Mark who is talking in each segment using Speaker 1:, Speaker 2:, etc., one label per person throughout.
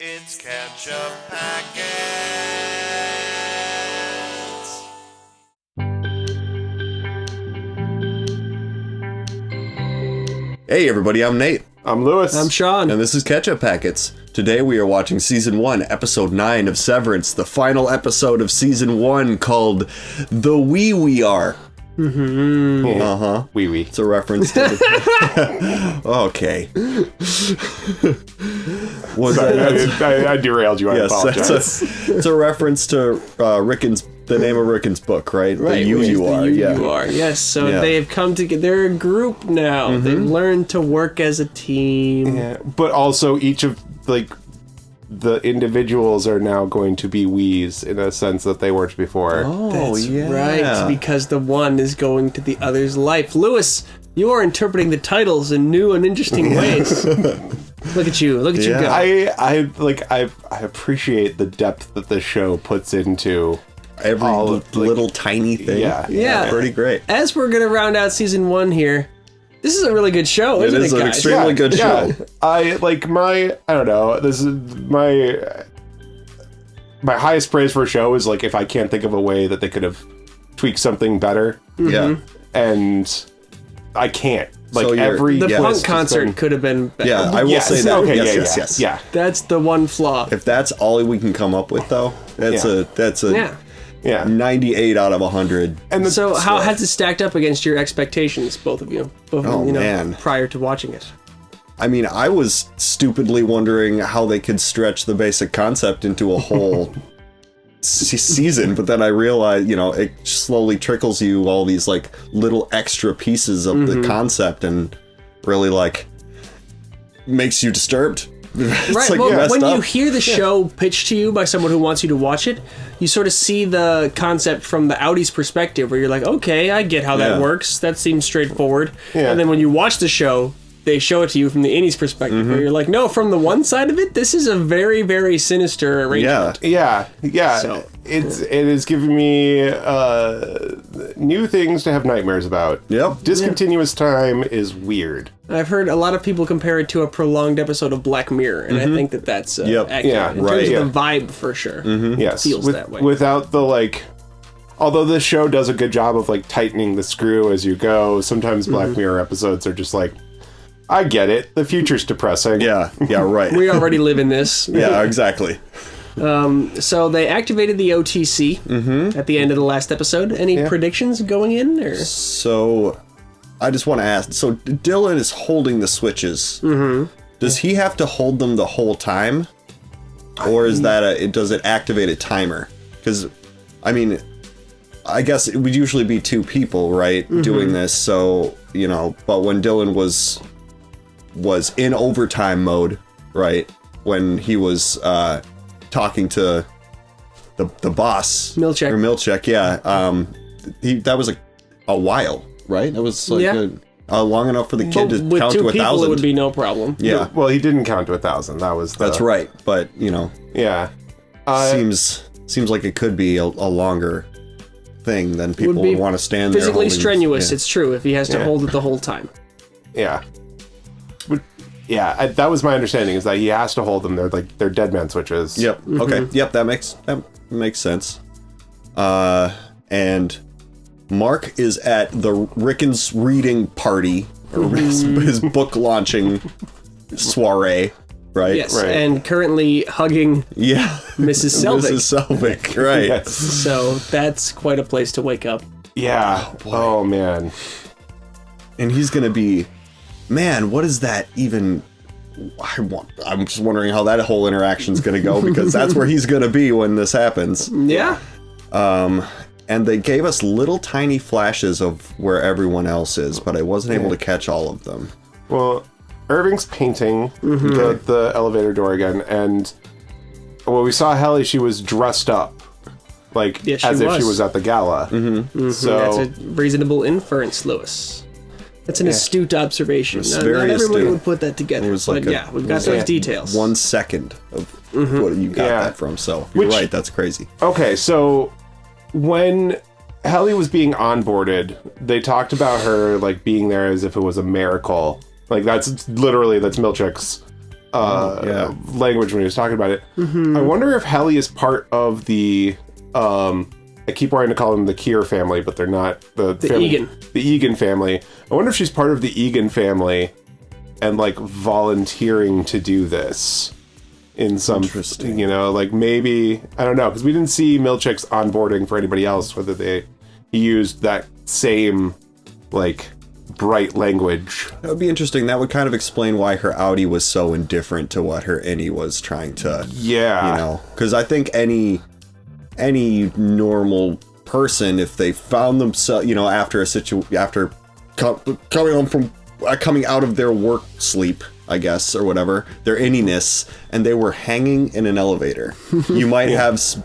Speaker 1: It's Ketchup Packets.
Speaker 2: Hey everybody, I'm Nate.
Speaker 3: I'm Lewis.
Speaker 4: I'm Sean.
Speaker 2: And this is Ketchup Packets. Today we are watching Season 1, Episode 9 of Severance, the final episode of Season 1 called The Wee We Are.
Speaker 3: Mm-hmm.
Speaker 2: Uh-huh.
Speaker 3: Wee wee.
Speaker 2: It's a reference to the... Okay.
Speaker 3: I derailed you. I apologize.
Speaker 2: It's a reference to the name of Rickon's book, right?
Speaker 4: Right,
Speaker 2: The You Are.
Speaker 4: You Are. Yes, so they have come together. They're a group now.
Speaker 2: Mm-hmm.
Speaker 4: They've learned to work as a team.
Speaker 3: Yeah, but also each of the individuals are now going to be wees in a sense that they weren't before.
Speaker 2: Oh,
Speaker 4: That's
Speaker 2: yeah.
Speaker 4: right, because the one is going to the other's life. Lewis, you are interpreting the titles in new and interesting ways. Look at you you go.
Speaker 3: I appreciate the depth that the show puts into
Speaker 2: Every little tiny thing.
Speaker 4: Yeah.
Speaker 2: Pretty great.
Speaker 4: As we're going to round out Season 1 here, this is a really good show, isn't it,
Speaker 2: is an
Speaker 4: guys?
Speaker 2: extremely good show.
Speaker 3: I don't know. This is my highest praise for a show is if I can't think of a way that they could have tweaked something better.
Speaker 2: Yeah.
Speaker 3: And I can't.
Speaker 4: The punk concert could have been better.
Speaker 2: Yeah, I will say that.
Speaker 3: Okay,
Speaker 2: yes.
Speaker 3: Yeah.
Speaker 4: That's the one flaw.
Speaker 2: If that's all we can come up with, though, that's a 98 out of 100.
Speaker 3: And
Speaker 4: so how has it stacked up against your expectations, both of you?
Speaker 2: Man.
Speaker 4: Prior to watching it.
Speaker 2: I mean, I was stupidly wondering how they could stretch the basic concept into a whole season, but then I realized, it slowly trickles you all these little extra pieces of the concept and really makes you disturbed. It's
Speaker 4: right. When
Speaker 2: up.
Speaker 4: you hear the show pitched to you by someone who wants you to watch it, you sort of see the concept from the Audie's perspective, where you're like, okay, I get how that works. That seems straightforward. Yeah. And then when you watch the show, they show it to you from the Innie's perspective, where you're like, no, from the one side of it, this is a very, very sinister arrangement.
Speaker 3: Yeah.
Speaker 4: So,
Speaker 3: it is giving me new things to have nightmares about.
Speaker 2: Yep.
Speaker 3: Discontinuous time is weird.
Speaker 4: I've heard a lot of people compare it to a prolonged episode of Black Mirror, and I think that's accurate.
Speaker 3: Yeah,
Speaker 4: in terms of the vibe, for sure.
Speaker 3: Yes.
Speaker 4: It feels that way.
Speaker 3: Without the, although this show does a good job of, tightening the screw as you go, sometimes Black Mirror episodes are just I get it. The future's depressing.
Speaker 2: Yeah, right.
Speaker 4: We already live in this.
Speaker 2: Yeah, exactly.
Speaker 4: So they activated the OTC at the end of the last episode. Any predictions going in? Or?
Speaker 2: So, I just want to ask, so Dylan is holding the switches. Does he have to hold them the whole time? Or is that does it activate a timer? Because, I guess it would usually be two people, right, doing this, so, but when Dylan was in overtime mode, right, when he was talking to the boss,
Speaker 4: Milchek,
Speaker 2: that was a while, right? That was long enough for the kid to
Speaker 4: with
Speaker 2: count
Speaker 4: two
Speaker 2: to 1,000.
Speaker 4: people, it would be no problem.
Speaker 2: Yeah,
Speaker 3: well, he didn't count to 1,000. That's
Speaker 2: right, but
Speaker 3: yeah,
Speaker 2: seems like it could be a longer thing than people would want to stand there.
Speaker 4: Physically strenuous, it's true, if he has to hold it the whole time.
Speaker 3: Yeah. That was my understanding, is that he has to hold them. They're dead man switches.
Speaker 2: Yep. Okay. Yep. That makes sense. And Mark is at the Rickon's reading party, or his book launching soiree, right?
Speaker 4: Yes.
Speaker 2: Right.
Speaker 4: And currently hugging Mrs. Selvig.
Speaker 2: Mrs. Selvig, right?
Speaker 3: Yes.
Speaker 4: So that's quite a place to wake up.
Speaker 3: Yeah. Oh man.
Speaker 2: And he's gonna be. Man, what is that even? I'm just wondering how that whole interaction's going to go, because that's where he's going to be when this happens.
Speaker 4: Yeah.
Speaker 2: And they gave us little tiny flashes of where everyone else is, but I wasn't able to catch all of them.
Speaker 3: Well, Irving's painting the elevator door again, and we saw Helly, she was dressed up. As if she was at the gala. So
Speaker 4: that's a reasonable inference, Lewis. That's an astute observation. Not everybody would put that together. We've got those details.
Speaker 2: 1 second of what you got that from. So you're right, that's crazy.
Speaker 3: Okay, so when Helly was being onboarded, they talked about her being there as if it was a miracle. That's Milchek's language when he was talking about it. I wonder if Helly is part of the I keep wanting to call them the Kier family, but they're not the family,
Speaker 4: Egan.
Speaker 3: The Egan family. I wonder if she's part of the Egan family and like volunteering to do this in some,
Speaker 2: Interesting.
Speaker 3: you know, like maybe, I don't know, because we didn't see Milchick's onboarding for anybody else, whether he used that same like bright language.
Speaker 2: That would be interesting. That would kind of explain why her outie was so indifferent to what her innie was trying to, you know, because I think any normal person, if they found themselves, you know, after coming out of their work sleep, I guess, or whatever, their inniness, and they were hanging in an elevator, you might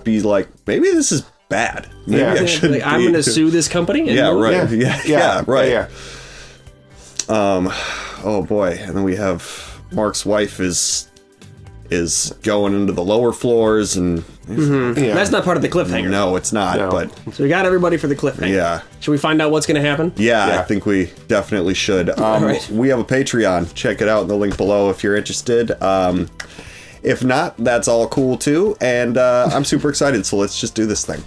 Speaker 2: be like, maybe this is bad. Maybe I shouldn't.
Speaker 4: Like, I'm going to sue this company.
Speaker 2: Yeah, right.
Speaker 3: Yeah,
Speaker 2: right.
Speaker 3: Yeah.
Speaker 2: Oh boy, and then we have Mark's wife is going into the lower floors, and
Speaker 4: That's not part of the cliffhanger.
Speaker 2: no, it's not.
Speaker 3: No.
Speaker 2: But
Speaker 4: So we got everybody for the cliffhanger.
Speaker 2: yeah.
Speaker 4: Should we find out what's going to happen?
Speaker 2: Yeah, I think we definitely should.
Speaker 4: right.
Speaker 2: We have a Patreon. Check it out in the link below if you're interested. If not, that's all cool too. And I'm super excited, so let's just do this thing.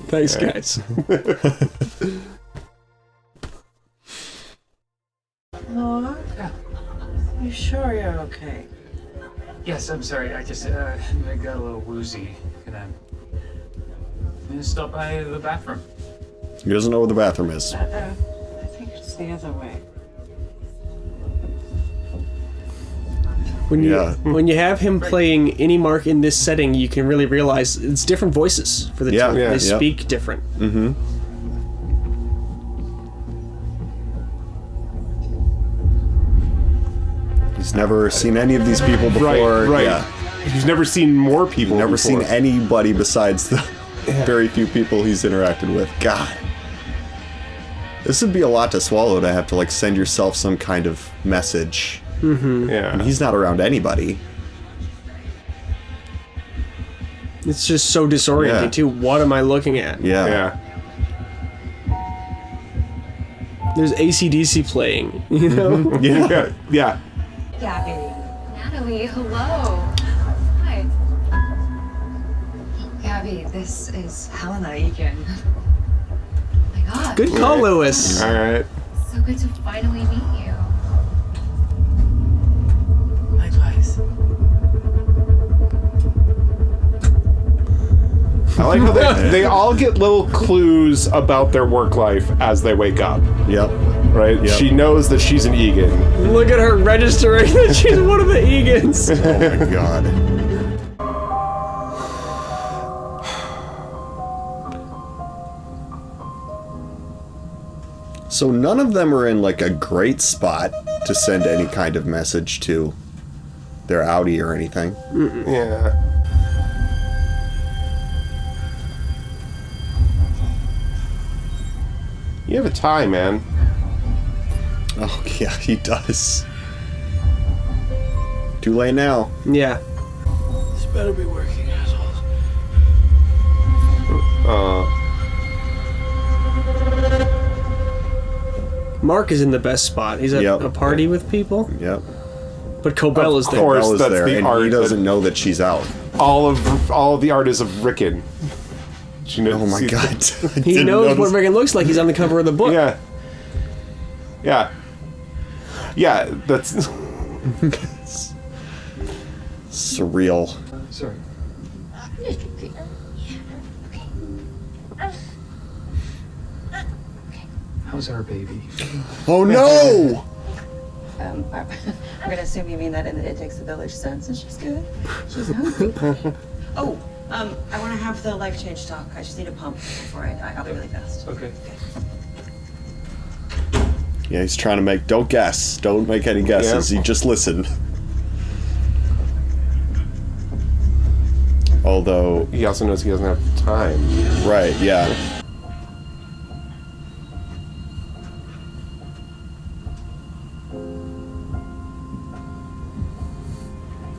Speaker 4: Thanks, guys.
Speaker 5: Mark? You sure you're okay?
Speaker 6: Yes, I'm sorry. I just I got a little woozy. Can I stop by the bathroom?
Speaker 2: He doesn't know where the bathroom is.
Speaker 5: I think it's the other way.
Speaker 4: When you have him playing any Mark in this setting, you can really realize it's different voices for the two. They speak different.
Speaker 2: Mm-hmm. He's never seen any of these people before.
Speaker 3: Right.
Speaker 2: Yeah.
Speaker 3: He's never seen more people.
Speaker 2: Never
Speaker 3: before.
Speaker 2: seen anybody besides the very few people he's interacted with. God. This would be a lot to swallow, to have to like send yourself some kind of message.
Speaker 4: Mm-hmm.
Speaker 3: Yeah.
Speaker 2: And he's not around anybody.
Speaker 4: It's just so disorienting too. What am I looking at?
Speaker 2: Yeah.
Speaker 3: Yeah.
Speaker 4: There's AC/DC playing, you know?
Speaker 3: Yeah. Yeah.
Speaker 7: Gabby. Natalie, hello. Hi. Gabby, this is Helena Egan. Oh my god.
Speaker 4: Good call, Lewis.
Speaker 3: All right.
Speaker 7: So good to finally meet you.
Speaker 5: Likewise.
Speaker 3: I like how they all get little clues about their work life as they wake up.
Speaker 2: Yep.
Speaker 3: Right?
Speaker 2: Yep.
Speaker 3: She knows that she's an Egan.
Speaker 4: Look at her registering that she's one of the Egans.
Speaker 2: Oh my god. So none of them are in like a great spot to send any kind of message to their outie or anything.
Speaker 3: Yeah. You have a tie, man.
Speaker 2: Oh yeah, he does. Too late now.
Speaker 4: Yeah.
Speaker 5: This better be working, assholes.
Speaker 4: Mark is in the best spot. He's at a party with people,
Speaker 2: Yep.
Speaker 4: but Cobell is there.
Speaker 3: Of course,
Speaker 2: Bella's
Speaker 3: that's
Speaker 2: there,
Speaker 3: the
Speaker 2: and
Speaker 3: art
Speaker 2: he doesn't
Speaker 3: that-
Speaker 2: know that she's out.
Speaker 3: All of the art is of Rickon. She knows.
Speaker 2: Oh my god. I
Speaker 4: He
Speaker 2: didn't
Speaker 4: knows what
Speaker 2: notice.
Speaker 4: Reagan looks like. He's on the cover of the book.
Speaker 3: Yeah. Yeah. Yeah. That's.
Speaker 2: Surreal.
Speaker 6: Sorry. How's our baby?
Speaker 2: Oh no!
Speaker 8: I'm gonna assume you mean that in the It Takes a Village sense, and she's good. She's hungry. Oh, I want to have the life change talk. I just need a pump before I die. I'll be really fast.
Speaker 6: Okay.
Speaker 2: Yeah, he's trying to make. Don't guess. Don't make any guesses.
Speaker 3: Yeah.
Speaker 2: You just listen. Although,
Speaker 3: He also knows he doesn't have time.
Speaker 2: right, yeah.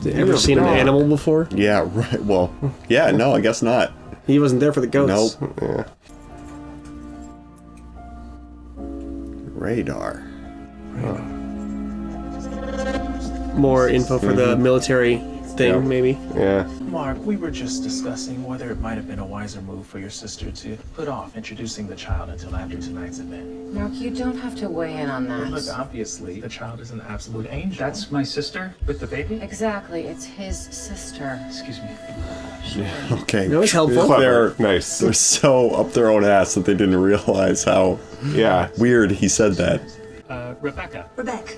Speaker 4: Ever seen an animal before?
Speaker 2: Yeah, right. Well, yeah, no, I guess not.
Speaker 4: He wasn't there for the goats.
Speaker 2: Nope.
Speaker 3: Yeah.
Speaker 2: Radar.
Speaker 4: more info for the military thing,
Speaker 3: Yeah.
Speaker 4: maybe.
Speaker 3: Yeah.
Speaker 9: Mark, we were just discussing whether it might have been a wiser move for your sister to put off introducing the child until after tonight's event.
Speaker 10: Mark, you don't have to weigh in on that.
Speaker 9: Look, obviously, the child is an absolute angel.
Speaker 6: That's my sister with the baby?
Speaker 10: Exactly, it's his sister.
Speaker 6: Excuse me.
Speaker 2: Okay.
Speaker 4: That was helpful.
Speaker 3: Clever. Nice.
Speaker 2: They're so up their own ass that they didn't realize how
Speaker 3: Yeah.
Speaker 2: weird he said that.
Speaker 6: Rebecca.
Speaker 11: Rebecca,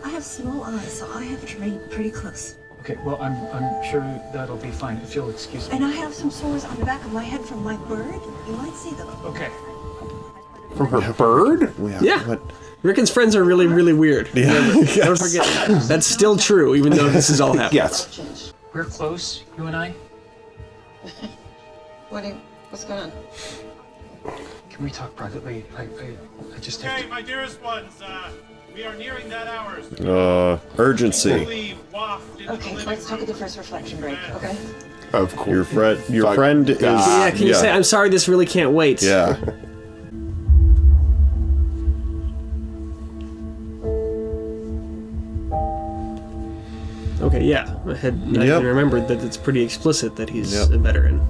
Speaker 11: I have small eyes, so I have to remain pretty close.
Speaker 6: Okay, well, I'm sure that'll be fine if you'll excuse me.
Speaker 11: And I have some sores on the back of my head from my bird. You might see them.
Speaker 6: Okay.
Speaker 3: From her bird?
Speaker 4: Yeah.
Speaker 2: What?
Speaker 4: Rickon's friends are really, really weird.
Speaker 2: Yeah.
Speaker 4: Don't forget that. That's still true, even though this is all happening.
Speaker 3: Yes.
Speaker 6: We're close, you and I.
Speaker 8: What's going on?
Speaker 6: Can we talk privately? I just have
Speaker 1: Okay,
Speaker 6: to...
Speaker 1: my dearest ones, we are nearing that hours.
Speaker 2: Urgency.
Speaker 1: Leave waft into the
Speaker 8: Okay,
Speaker 1: living
Speaker 8: let's talk at the
Speaker 1: room.
Speaker 8: first reflection break, okay?
Speaker 3: Of course.
Speaker 2: Your friend is.
Speaker 4: Yeah, can you say, I'm sorry, this really can't wait?
Speaker 2: Yeah.
Speaker 4: Okay, yeah. I had not
Speaker 2: Yep.
Speaker 4: even remembered that it's pretty explicit that he's
Speaker 2: Yep.
Speaker 4: a veteran.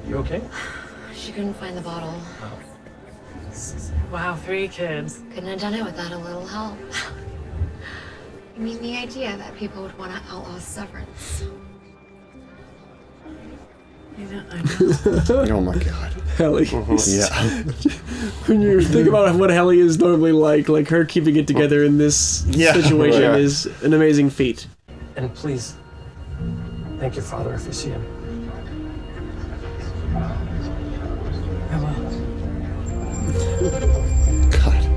Speaker 6: You okay?
Speaker 10: She couldn't find the bottle.
Speaker 5: Wow, 3 kids.
Speaker 10: Couldn't have done it without a little help.
Speaker 12: I mean, the idea that people would want to outlaw Severance.
Speaker 2: Oh my god.
Speaker 4: Helly.
Speaker 2: Yeah.
Speaker 4: When you think about what Helly is normally like her keeping it together in this situation
Speaker 3: Yeah.
Speaker 4: is an amazing feat.
Speaker 9: And please, thank your father if you see him.
Speaker 5: I will.
Speaker 2: God.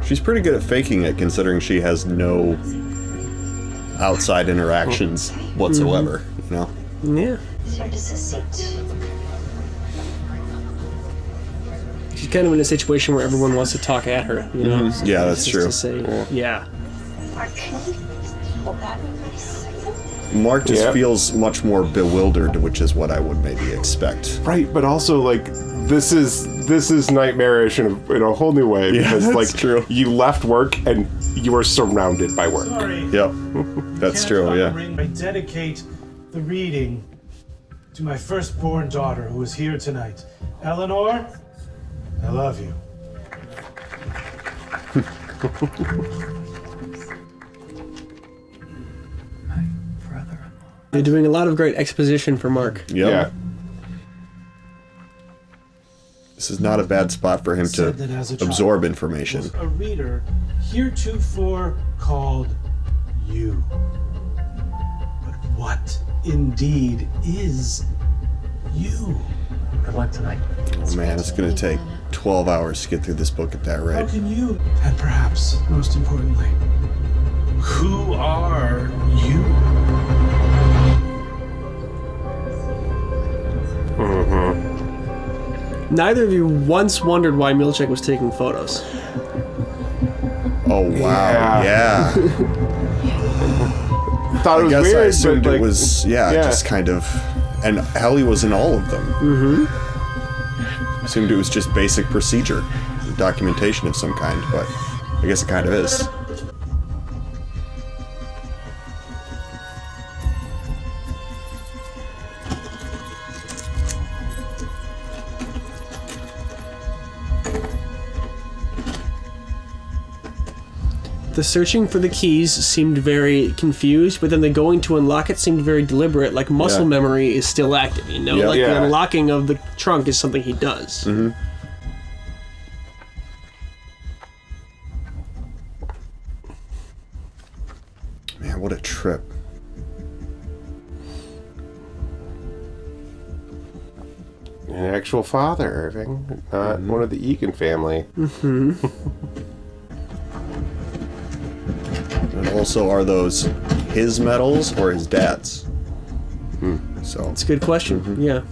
Speaker 2: She's pretty good at faking it, considering she has no outside interactions whatsoever. You know.
Speaker 4: Yeah.
Speaker 11: Sir, this is seat.
Speaker 4: She's kind of in a situation where everyone wants to talk at her, you know?
Speaker 2: Yeah, that's
Speaker 4: Just
Speaker 2: true.
Speaker 4: To say, yeah.
Speaker 11: Mark, can you hold that for a second?
Speaker 2: Mark just
Speaker 3: Yep.
Speaker 2: feels much more bewildered, which is what I would maybe expect.
Speaker 3: Right, but also like this is nightmarish in a whole new way
Speaker 2: Yeah,
Speaker 3: because
Speaker 2: that's
Speaker 3: like
Speaker 2: true.
Speaker 3: you left work and you were surrounded by work.
Speaker 1: Sorry.
Speaker 2: Yep. That's true, yeah.
Speaker 1: I dedicate the reading to my firstborn daughter who is here tonight. Eleanor, I love you.
Speaker 4: You're doing a lot of great exposition for Mark.
Speaker 2: Yep.
Speaker 3: Yeah.
Speaker 2: This is not a bad spot for him to
Speaker 1: Said that as a child,
Speaker 2: absorb information.
Speaker 1: was a reader heretofore called you. But what indeed is you?
Speaker 9: Good luck tonight.
Speaker 2: Oh man, it's gonna take 12 hours to get through this book at that
Speaker 1: How
Speaker 2: rate.
Speaker 1: can you, and perhaps most importantly, who are you?
Speaker 4: Neither of you once wondered why Milchek was taking photos.
Speaker 2: Oh wow, yeah.
Speaker 3: Thought it
Speaker 2: I
Speaker 3: was
Speaker 2: guess
Speaker 3: weird,
Speaker 2: I assumed
Speaker 3: but, like,
Speaker 2: it was, just kind of, and Helly was in all of them. Mm-hmm. Assumed it was just basic procedure, documentation of some kind, but I guess it kind of is.
Speaker 4: The searching for the keys seemed very confused, but then the going to unlock it seemed very deliberate, like muscle
Speaker 2: Yeah.
Speaker 4: memory is still active, you know?
Speaker 2: Yeah.
Speaker 4: Like
Speaker 3: Yeah.
Speaker 4: the unlocking of the trunk is something he does.
Speaker 2: Mm-hmm. Man, what a trip.
Speaker 3: an actual father, Irving, not one of the Egan family.
Speaker 2: And also, are those his medals or his dad's? So
Speaker 4: It's a good question. Yeah.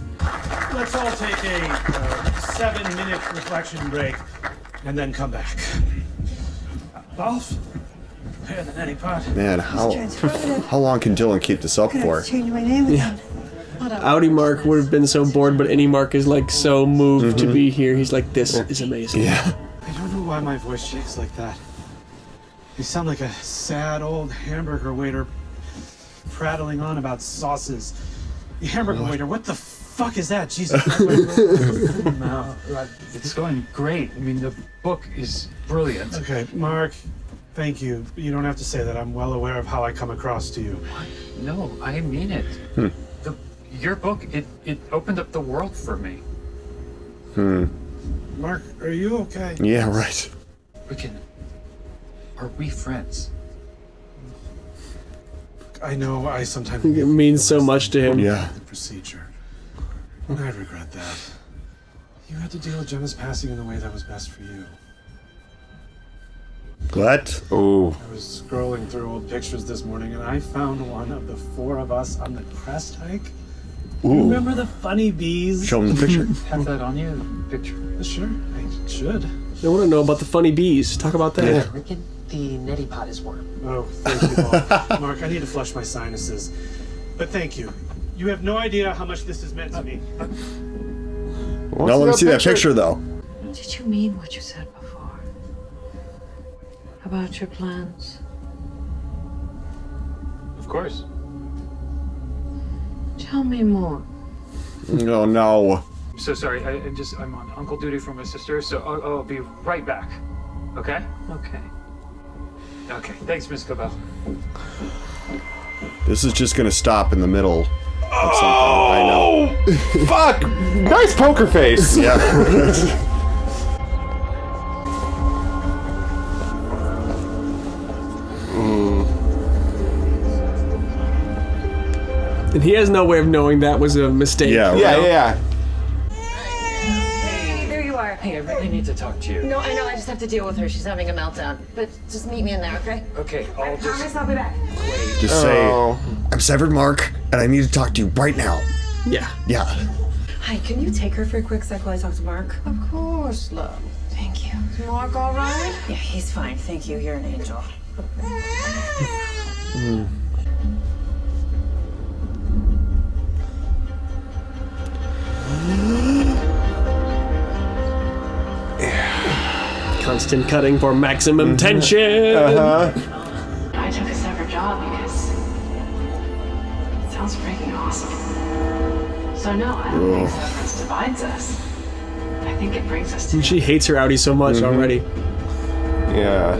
Speaker 1: Let's all take a 7-minute reflection break and then come back. Golf? Better than any pot.
Speaker 2: man, how long can Dylan keep this up for?
Speaker 11: Change my name again.
Speaker 4: Audi Mark would have been so bored, but any Mark is like so moved to be here. He's like, this is amazing.
Speaker 2: Yeah.
Speaker 1: I don't know why my voice shakes like that. You sound like a sad old hamburger waiter prattling on about sauces. Hamburger waiter, what the fuck is that? Jesus.
Speaker 6: No, it's going great. I mean, the book is brilliant.
Speaker 1: Okay, Mark, thank you. You don't have to say that. I'm well aware of how I come across to you.
Speaker 6: No, I mean it. Your book, it opened up the world for me.
Speaker 1: Mark, are you okay?
Speaker 2: Yeah, right.
Speaker 6: Are we friends?
Speaker 1: I know I sometimes...
Speaker 4: It means so much to him.
Speaker 2: Yeah.
Speaker 1: The procedure. And I regret that. You had to deal with Gemma's passing in the way that was best for you.
Speaker 2: What?
Speaker 3: Oh.
Speaker 1: I was scrolling through old pictures this morning and I found one of the four of us on the crest hike.
Speaker 2: Ooh.
Speaker 1: Remember the funny bees?
Speaker 2: Show him the picture.
Speaker 6: Have that on you, picture.
Speaker 1: Sure, I should.
Speaker 4: I want to know about the funny bees. Talk about that.
Speaker 9: I reckon the neti pot is warm.
Speaker 1: Oh, thank you, Paul. Mark, I need to flush my sinuses. But thank you. You have no idea how much this has meant to me.
Speaker 2: Now let me see that picture, though.
Speaker 10: Did you mean what you said before? About your plans?
Speaker 6: Of course.
Speaker 10: Tell me more.
Speaker 2: Oh, no.
Speaker 6: I'm so sorry. I'm on uncle duty for my sister, so I'll be right back. Okay?
Speaker 10: Okay.
Speaker 6: Okay. Thanks, Miss Cobell.
Speaker 2: This is just gonna stop in the middle of something. I know.
Speaker 3: Fuck! Nice poker face!
Speaker 2: Yeah.
Speaker 4: And he has no way of knowing that was a mistake.
Speaker 2: Yeah, right.
Speaker 3: Yeah.
Speaker 10: Hey, there you are.
Speaker 6: Hey, I really need to talk to you.
Speaker 10: No, I know. I just have to deal with her. She's having a meltdown. But just meet me in there, okay?
Speaker 6: Okay, I'll just
Speaker 10: I'll be back.
Speaker 6: wait.
Speaker 2: Just say, I'm Severed Mark, and I need to talk to you right now.
Speaker 4: Yeah.
Speaker 2: Yeah.
Speaker 8: Hi, can you take her for a quick sec while I talk to Mark?
Speaker 10: Of course, love.
Speaker 8: Thank you.
Speaker 10: Is Mark all right?
Speaker 8: Yeah, he's fine. Thank you. You're an angel.
Speaker 4: Constant cutting for maximum tension.
Speaker 5: I took a separate job because it sounds freaking awesome. So no, I don't think severance divides us. I think it brings us together.
Speaker 4: She hates her outie so much already.
Speaker 3: Yeah.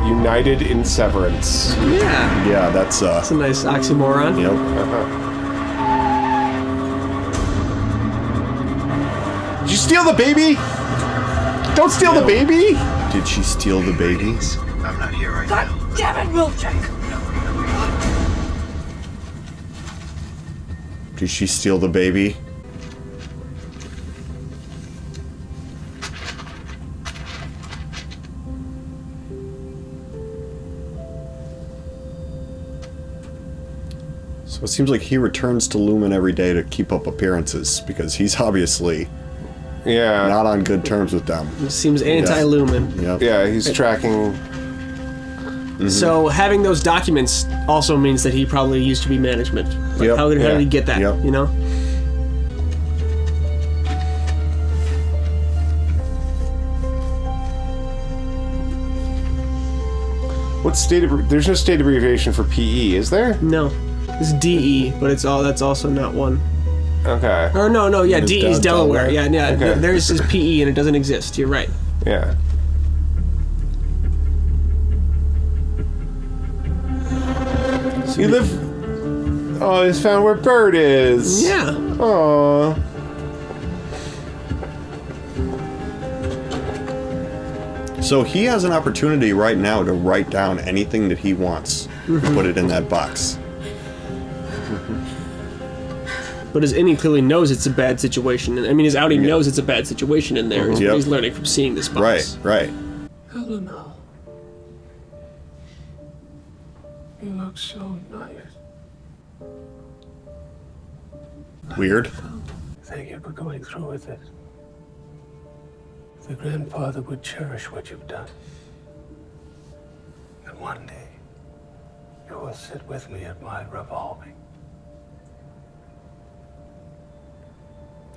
Speaker 3: United in severance.
Speaker 4: Yeah.
Speaker 2: Yeah, that's
Speaker 4: a nice oxymoron.
Speaker 2: Yep.
Speaker 3: Did you steal the baby? Don't steal the baby!
Speaker 2: Did she steal the baby?
Speaker 9: I'm not here right now.
Speaker 8: God damn it, Milkshake!
Speaker 2: Did she steal the baby? So it seems like he returns to Lumen every day to keep up appearances because he's obviously not on good terms with them.
Speaker 4: It seems anti-Lumen.
Speaker 2: Yep.
Speaker 3: Yeah, he's tracking.
Speaker 4: So having those documents also means that he probably used to be management. Like
Speaker 2: Yep.
Speaker 4: how did he get that?
Speaker 2: Yep.
Speaker 4: You know?
Speaker 3: What state of... There's no state abbreviation for PE, is there?
Speaker 4: No. It's DE, but that's also not one.
Speaker 3: Okay.
Speaker 4: Or no, yeah, DE is Delaware. Yeah.
Speaker 3: Okay.
Speaker 4: There's is PE and it doesn't exist. You're right.
Speaker 3: Yeah. You live... Oh, he's found where Bird is.
Speaker 4: Yeah.
Speaker 3: Aww.
Speaker 2: So he has an opportunity right now to write down anything that he wants, put it in that box.
Speaker 4: But his innie clearly knows it's a bad situation. I mean, his outie knows it's a bad situation in there.
Speaker 2: Yep.
Speaker 4: He's learning from seeing this box.
Speaker 2: Right.
Speaker 9: Helena. You look so nice.
Speaker 2: Weird.
Speaker 9: Thank you for going through with it. The grandfather would cherish what you've done. And one day, you will sit with me at my revolving.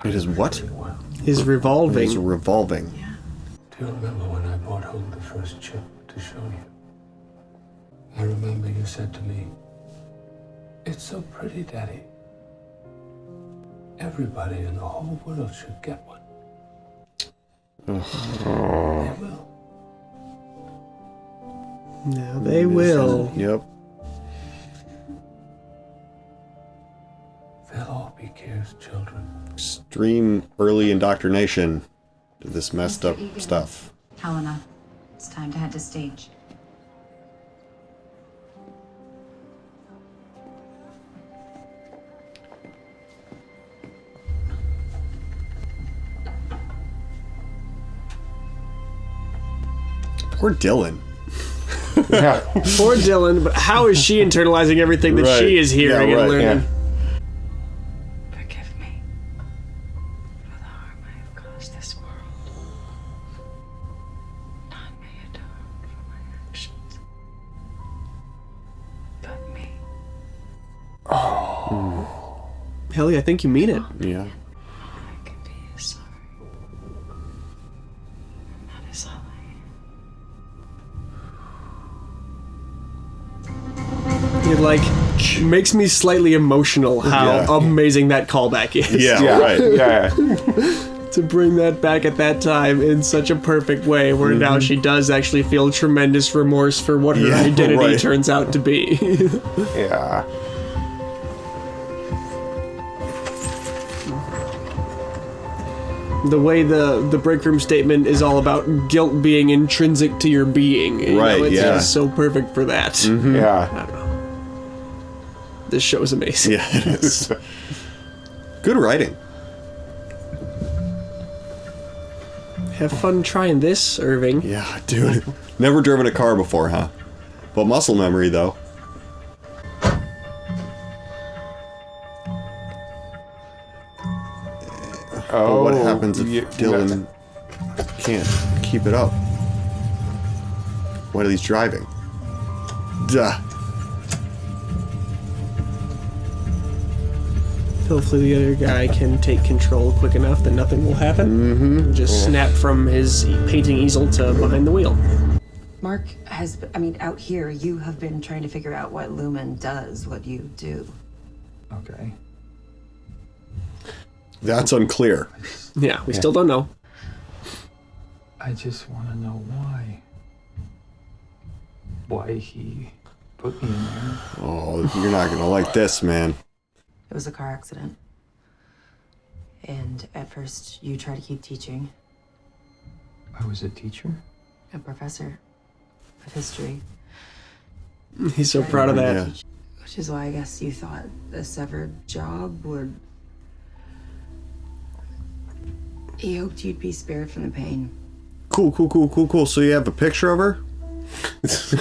Speaker 2: It is what?
Speaker 4: Is revolving.
Speaker 2: It is revolving.
Speaker 13: Do you remember when I brought home the first chip to show you? I remember you said to me, "It's so pretty, Daddy. Everybody in the whole world should get one." They will.
Speaker 4: Now they will.
Speaker 2: Yep.
Speaker 13: They'll all be Kier's children.
Speaker 2: Extreme early indoctrination to this messed up stuff.
Speaker 7: Helena, it's time to head to stage.
Speaker 2: Poor Dylan.
Speaker 3: Yeah.
Speaker 4: Poor Dylan, but how is she internalizing everything that
Speaker 2: Right.
Speaker 4: she is hearing
Speaker 2: Yeah, right,
Speaker 4: and learning?
Speaker 3: yeah.
Speaker 5: Forgive me for the harm I have caused this world. None may atone for my actions, but me.
Speaker 4: Helly, I think you mean it.
Speaker 2: Yeah.
Speaker 5: I can be sorry. And that is all I am.
Speaker 4: It like makes me slightly emotional how
Speaker 2: Yeah.
Speaker 4: amazing that callback is.
Speaker 2: Yeah, right.
Speaker 3: Yeah.
Speaker 4: To bring that back at that time in such a perfect way where now she does actually feel tremendous remorse for what her
Speaker 2: Yeah,
Speaker 4: identity
Speaker 2: right.
Speaker 4: turns out to be.
Speaker 3: Yeah.
Speaker 4: The way the break room statement is all about guilt being intrinsic to your being. You
Speaker 2: Right,
Speaker 4: know, it's
Speaker 2: yeah.
Speaker 4: just so perfect for that.
Speaker 3: Yeah.
Speaker 4: I don't know. This show is amazing.
Speaker 2: Yeah, it is. Good writing.
Speaker 4: Have fun trying this, Irving.
Speaker 2: Yeah, dude. Never driven a car before, huh? But muscle memory, though.
Speaker 3: Oh,
Speaker 2: But what happens if
Speaker 3: you-
Speaker 2: Dylan can't keep it up? While he's driving? Duh.
Speaker 4: Hopefully the other guy can take control quick enough that nothing will happen. Mm-hmm. Just snap from his painting easel to behind the wheel.
Speaker 8: Mark has, out here, you have been trying to figure out what Lumen does, what you do.
Speaker 6: Okay.
Speaker 2: That's unclear.
Speaker 4: Yeah, we still don't know.
Speaker 6: I just want to know why. Why he put me in there.
Speaker 2: Oh, you're not gonna like this, man.
Speaker 8: It was a car accident. And at first, you tried to keep teaching.
Speaker 6: I was a teacher?
Speaker 8: A professor of history.
Speaker 4: He's so proud of that.
Speaker 2: Yeah.
Speaker 8: Which is why I guess you thought a severed job would... He hoped you'd be spared from the pain.
Speaker 2: Cool. So you have a picture of her?
Speaker 4: That's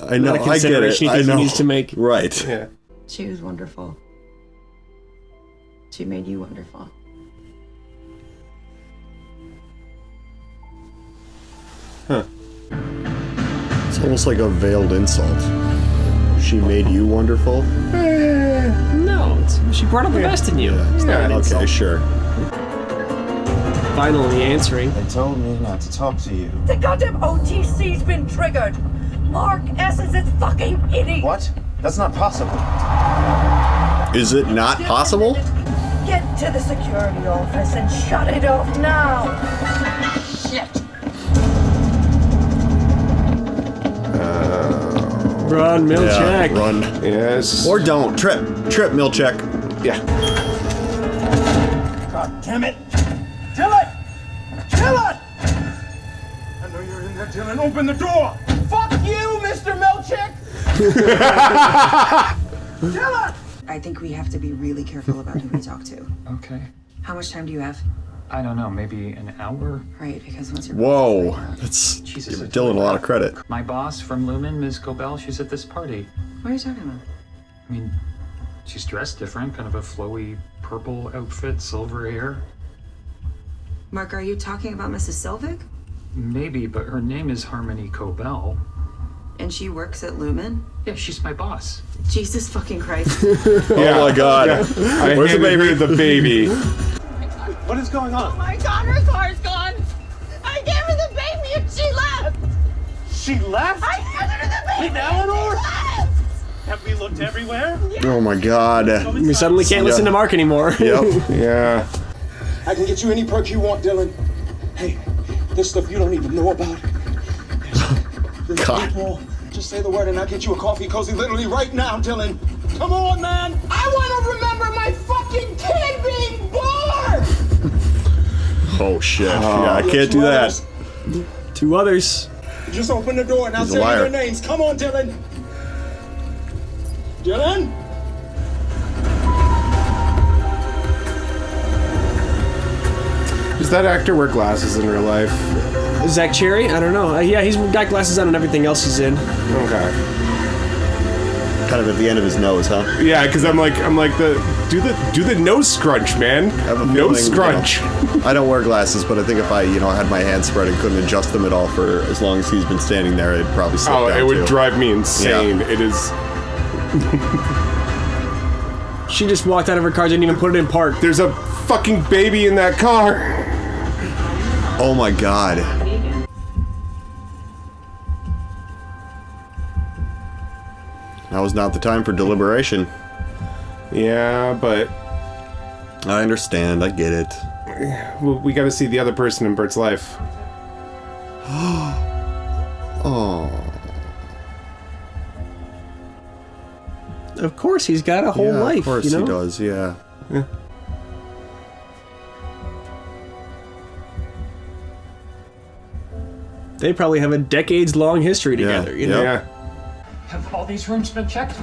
Speaker 2: I know,
Speaker 4: not a
Speaker 2: I get it.
Speaker 4: consideration
Speaker 2: I
Speaker 4: he
Speaker 2: know.
Speaker 4: needs to make.
Speaker 2: Right.
Speaker 3: Yeah.
Speaker 8: She was wonderful. She made you wonderful.
Speaker 2: It's almost like a veiled insult. She made you wonderful?
Speaker 4: No, she brought out the best in you. It's not an
Speaker 2: Okay,
Speaker 4: insult.
Speaker 2: sure.
Speaker 4: Finally answering.
Speaker 9: They told me not to talk to you.
Speaker 11: The goddamn OTC's been triggered. Mark S is a fucking idiot.
Speaker 9: What? That's not possible.
Speaker 2: Is it not possible?
Speaker 11: Get to the security office and shut it off now. Shit.
Speaker 4: Run, Milchek.
Speaker 2: Run.
Speaker 3: Yes.
Speaker 2: Or don't. Trip, Milchek.
Speaker 3: Yeah.
Speaker 9: God damn it! Dylan! Dylan! I know you're in there, Dylan. Open the door! Fuck you, Mr. Milchek! Dylan!
Speaker 8: I think we have to be really careful about who we talk to.
Speaker 6: Okay.
Speaker 8: How much time do you have?
Speaker 6: I don't know, maybe an hour?
Speaker 8: Right, because once you're...
Speaker 2: Whoa. That's
Speaker 6: Jesus,
Speaker 2: giving Dylan a lot of credit.
Speaker 6: My boss from Lumen, Ms. Cobell, she's at this party.
Speaker 8: What are you talking about?
Speaker 6: I mean, she's dressed different, kind of a flowy purple outfit, silver hair.
Speaker 8: Mark, are you talking about Mrs. Selvig?
Speaker 6: Maybe, but her name is Harmony Cobell.
Speaker 8: And she works at Lumen?
Speaker 6: Yeah, she's my boss.
Speaker 8: Jesus fucking Christ.
Speaker 2: Oh my god.
Speaker 3: I
Speaker 2: Where's the baby?
Speaker 3: The baby.
Speaker 1: What is going on?
Speaker 11: Oh my god, her car's gone! I gave her the baby and she left!
Speaker 1: She left?
Speaker 11: I handed her the baby!
Speaker 1: With Eleanor?
Speaker 11: She left!
Speaker 1: Have we looked everywhere?
Speaker 2: Oh my god.
Speaker 4: We suddenly can't listen to Mark anymore.
Speaker 2: Yep.
Speaker 3: Yeah.
Speaker 9: I can get you any perk you want, Dylan. Hey, there's stuff you don't even know about. There's
Speaker 2: God.
Speaker 9: people. Just say the word and I'll get you a coffee cozy literally right now, Dylan. Come on, man. I want to remember my fucking kid being born.
Speaker 2: Oh shit. Yeah, I can't do that.
Speaker 4: 2 others.
Speaker 9: Just open the door and I'll
Speaker 2: He's a
Speaker 9: tell you
Speaker 2: liar.
Speaker 9: their names. Come on, Dylan. Dylan?
Speaker 3: Does that actor wear glasses in real life?
Speaker 4: Zach Cherry? I don't know. Yeah, he's got glasses on and everything else he's in.
Speaker 3: Okay.
Speaker 2: Kind of at the end of his nose, huh?
Speaker 3: Yeah, because I'm like do the nose scrunch, man.
Speaker 2: have a
Speaker 3: Nose
Speaker 2: feeling,
Speaker 3: scrunch.
Speaker 2: I don't wear glasses, but I think if I, had my hands spread and couldn't adjust them at all for as long as he's been standing there, it'd probably slip down
Speaker 3: It would
Speaker 2: too.
Speaker 3: drive me insane.
Speaker 2: Yeah.
Speaker 3: It is.
Speaker 4: She just walked out of her car, didn't even put it in park.
Speaker 3: There's a fucking baby in that car.
Speaker 2: Oh my god. Now is not the time for deliberation.
Speaker 3: Yeah, but
Speaker 2: I understand. I get it.
Speaker 3: we got to see the other person in Bert's life.
Speaker 2: Oh.
Speaker 4: Of course, he's got a whole life.
Speaker 2: Of course he does. Yeah.
Speaker 4: They probably have a decades-long history together. You know.
Speaker 3: Yeah.
Speaker 6: Have all these rooms been checked?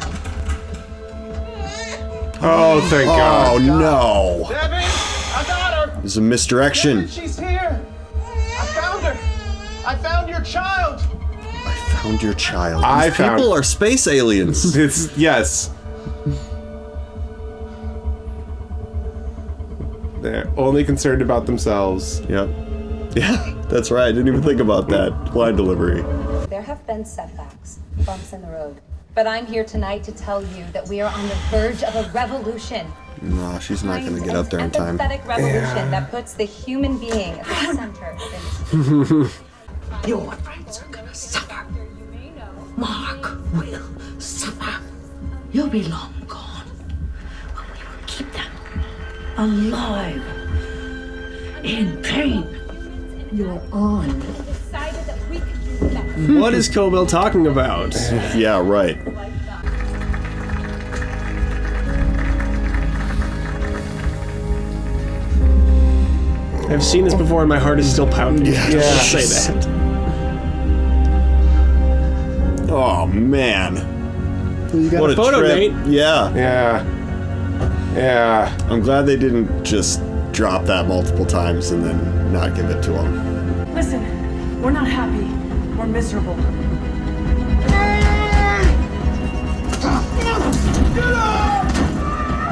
Speaker 3: Oh, thank God.
Speaker 2: Oh no.
Speaker 9: Devin, I got her.
Speaker 2: There's a misdirection.
Speaker 9: Devin, she's here. I found her. I found your child.
Speaker 2: I found your child.
Speaker 3: I
Speaker 2: These
Speaker 3: found-
Speaker 2: people are space aliens.
Speaker 3: Yes. They're only concerned about themselves.
Speaker 2: Yep. Yeah, that's right. I didn't even think about that. Line delivery.
Speaker 14: There have been setbacks, bumps in the road. But I'm here tonight to tell you that we are on the verge of a revolution.
Speaker 2: No, she's not going to get up there in
Speaker 14: An
Speaker 2: time.
Speaker 14: empathetic revolution that puts the human being at the center of things.
Speaker 11: Your friends are gonna suffer. Mark will suffer. You'll be long gone. But we will keep them alive. In pain. You're on.
Speaker 14: Decided that we could do better.
Speaker 4: What is Cobell talking about?
Speaker 2: Yeah, right.
Speaker 4: I've seen this before and my heart is still pounding.
Speaker 2: Yeah.
Speaker 4: Just say that.
Speaker 2: Oh man.
Speaker 4: You got
Speaker 2: What
Speaker 4: a photo,
Speaker 2: trip.
Speaker 4: Nate.
Speaker 2: Yeah.
Speaker 3: Yeah. Yeah.
Speaker 2: I'm glad they didn't just drop that multiple times and then not give it to him.
Speaker 11: Listen, we're not happy. We're miserable.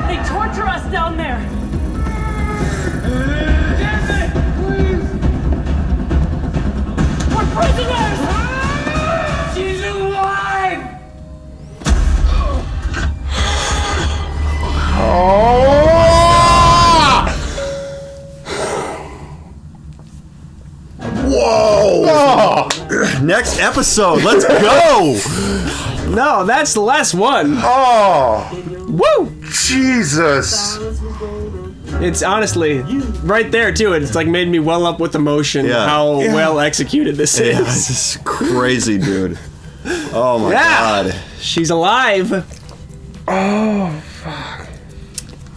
Speaker 11: They torture us down there. We're prisoners! She's alive!
Speaker 2: Whoa! Next episode, let's go!
Speaker 4: No, that's the last one.
Speaker 3: Oh!
Speaker 4: Woo!
Speaker 3: Jesus!
Speaker 4: It's honestly right there too. It's like made me well up with emotion.
Speaker 2: Yeah.
Speaker 4: How well executed this
Speaker 2: Yeah,
Speaker 4: is.
Speaker 2: this is crazy, dude. Oh my
Speaker 4: Yeah.
Speaker 2: god.
Speaker 4: She's alive.
Speaker 3: Oh,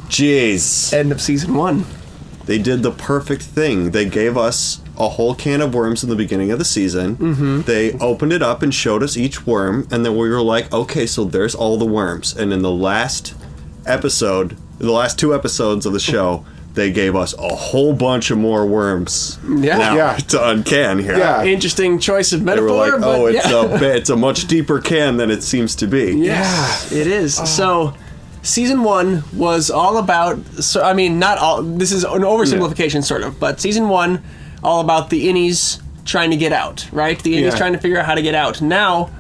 Speaker 2: Jeez.
Speaker 4: End of season 1.
Speaker 2: They did the perfect thing. They gave us a whole can of worms in the beginning of the season. Mm-hmm. They opened it up and showed us each worm, and then we were like, okay, so there's all the worms. And in the last episode, the last 2 episodes of the show, they gave us a whole bunch of more worms.
Speaker 4: Yeah.
Speaker 2: Now,
Speaker 3: Yeah.
Speaker 2: to uncan here.
Speaker 3: Yeah.
Speaker 4: Interesting choice of
Speaker 2: They
Speaker 4: metaphor.
Speaker 2: were like,
Speaker 4: but
Speaker 2: oh,
Speaker 4: yeah.
Speaker 2: it's a much deeper can than it seems to be.
Speaker 4: Yes, it is. So, season 1 was all about. So, I mean, not all. This is an oversimplification, sort of. But season 1, all about the innies trying to get out, right? The innies
Speaker 3: Yeah.
Speaker 4: trying to figure out how to get out. Now,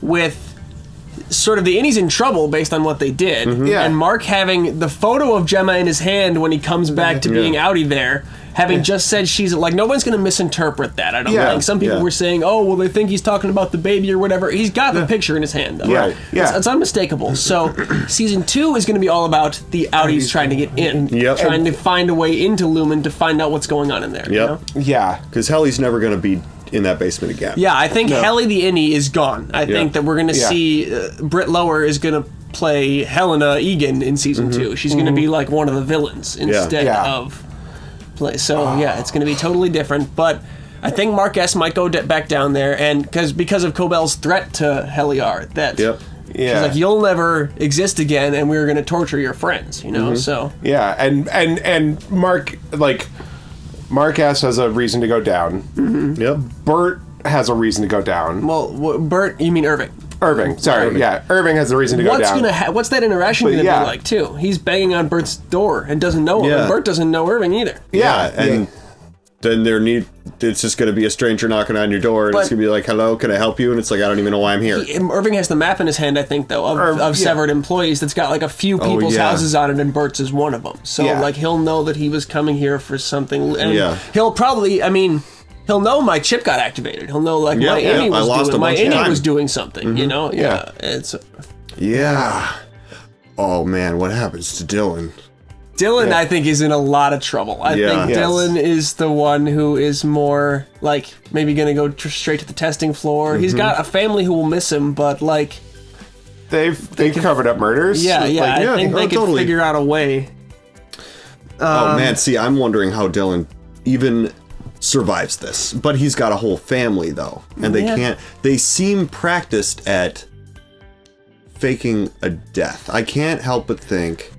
Speaker 4: with sort of the Innie's in trouble based on what they did, and Mark having the photo of Gemma in his hand when he comes back to being outie there, having just said she's like, nobody's going to misinterpret that. I don't think. Some people were saying, oh, well, they think he's talking about the baby or whatever. He's got the picture in his hand, though. It's unmistakable. So season 2 is going to be all about the outies trying to get in, trying to find a way into Lumen to find out what's going on in there. You know?
Speaker 3: Yeah.
Speaker 2: Because Helly's never going to be in that basement again.
Speaker 4: Yeah, I think Helly the Innie is gone. I think that we're going to see Britt Lower is going to play Helena Egan in season 2. She's going to be like one of the villains instead of play. So it's going to be totally different. But I think Mark S might go back down there, and because of Cobell's threat to Heliar, that she's like, you'll never exist again, and we're going to torture your friends. You know, so
Speaker 3: and Mark Mark S has a reason to go down. Bert has a reason to go down.
Speaker 4: Well, Bert, you mean Irving?
Speaker 3: Irving, sorry, Irving has a reason to go down.
Speaker 4: What's that interaction going to be like too? He's banging on Bert's door and doesn't know him. And Bert doesn't know Irving either.
Speaker 2: And then it's just going to be a stranger knocking on your door, and it's going to be like, hello, can I help you? And it's like, I don't even know why I'm here.
Speaker 4: Irving has the map in his hand, I think, though, of severed employees that's got like a few people's houses on it, and Bert's is one of them. So like he'll know that he was coming here for something, and he'll probably, he'll know my chip got activated. He'll know like my Innie was doing something. You know, it's
Speaker 2: Oh man, what happens to Dylan?
Speaker 4: Dylan, I think, is in a lot of trouble. I think Dylan is the one who is more, like, maybe going to go straight to the testing floor. He's got a family who will miss him, but, like...
Speaker 3: They've covered up murders?
Speaker 4: I think they can figure out a way.
Speaker 2: Oh, man, see, I'm wondering how Dylan even survives this. But he's got a whole family, though. And they seem practiced at faking a death. I can't help but think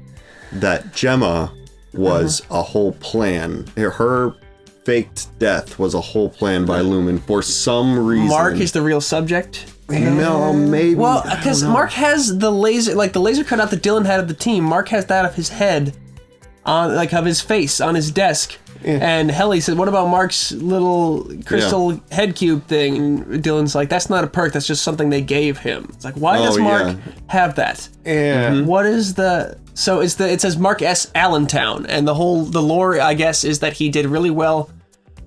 Speaker 2: that Gemma was a whole plan. Her faked death was a whole plan by Lumen for some reason.
Speaker 4: Mark is the real subject?
Speaker 2: No, maybe.
Speaker 4: Well, because Mark has the laser cutout that Dylan had of the team. Mark has that of his head, of his face on his desk. And Helly said, what about Mark's little crystal head cube thing? And Dylan's like, that's not a perk, that's just something they gave him. It's like, why does Mark have that? What is the... So it says Mark S. Allentown, and the lore, I guess, is that he did really well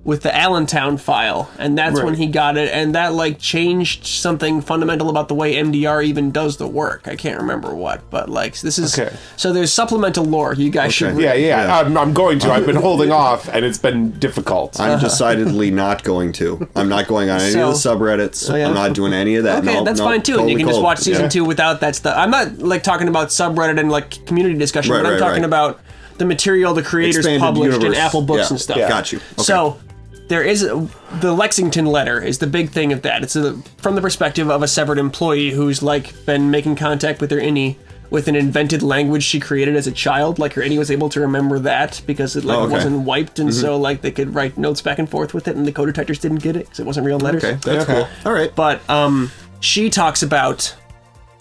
Speaker 4: with the Allentown file, and that's when he got it, and that like changed something fundamental about the way MDR even does the work. I can't remember what, but like this is so there's supplemental lore you guys should read.
Speaker 3: I'm going to. I've been holding off, and it's been difficult.
Speaker 2: I'm decidedly not going to. I'm not going on any of the subreddits. I'm not doing any of that.
Speaker 4: Okay, that's fine too. And you can just watch season 2 without that stuff. I'm not like talking about subreddit and like community discussion, but I'm talking about the material the creators
Speaker 2: Expanded
Speaker 4: published
Speaker 2: universe.
Speaker 4: in Apple Books and stuff.
Speaker 2: Got you. Okay.
Speaker 4: So there is the Lexington letter is the big thing of that. It's from the perspective of a severed employee who's like been making contact with her Innie with an invented language she created as a child. Like her Innie was able to remember that because it wasn't wiped, and so like they could write notes back and forth with it, and the code detectors didn't get it because it wasn't real letters.
Speaker 2: Okay, that's cool. All right.
Speaker 4: But she talks about,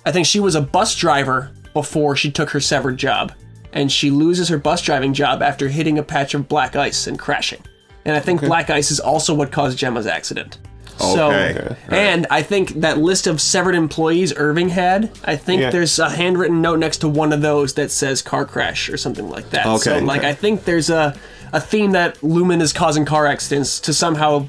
Speaker 4: I think she was a bus driver before she took her severed job, and she loses her bus driving job after hitting a patch of black ice and crashing. And I think black ice is also what caused Gemma's accident. And I think that list of severed employees Irving had, I think there's a handwritten note next to one of those that says car crash or something like that. I think there's a theme that Lumen is causing car accidents to somehow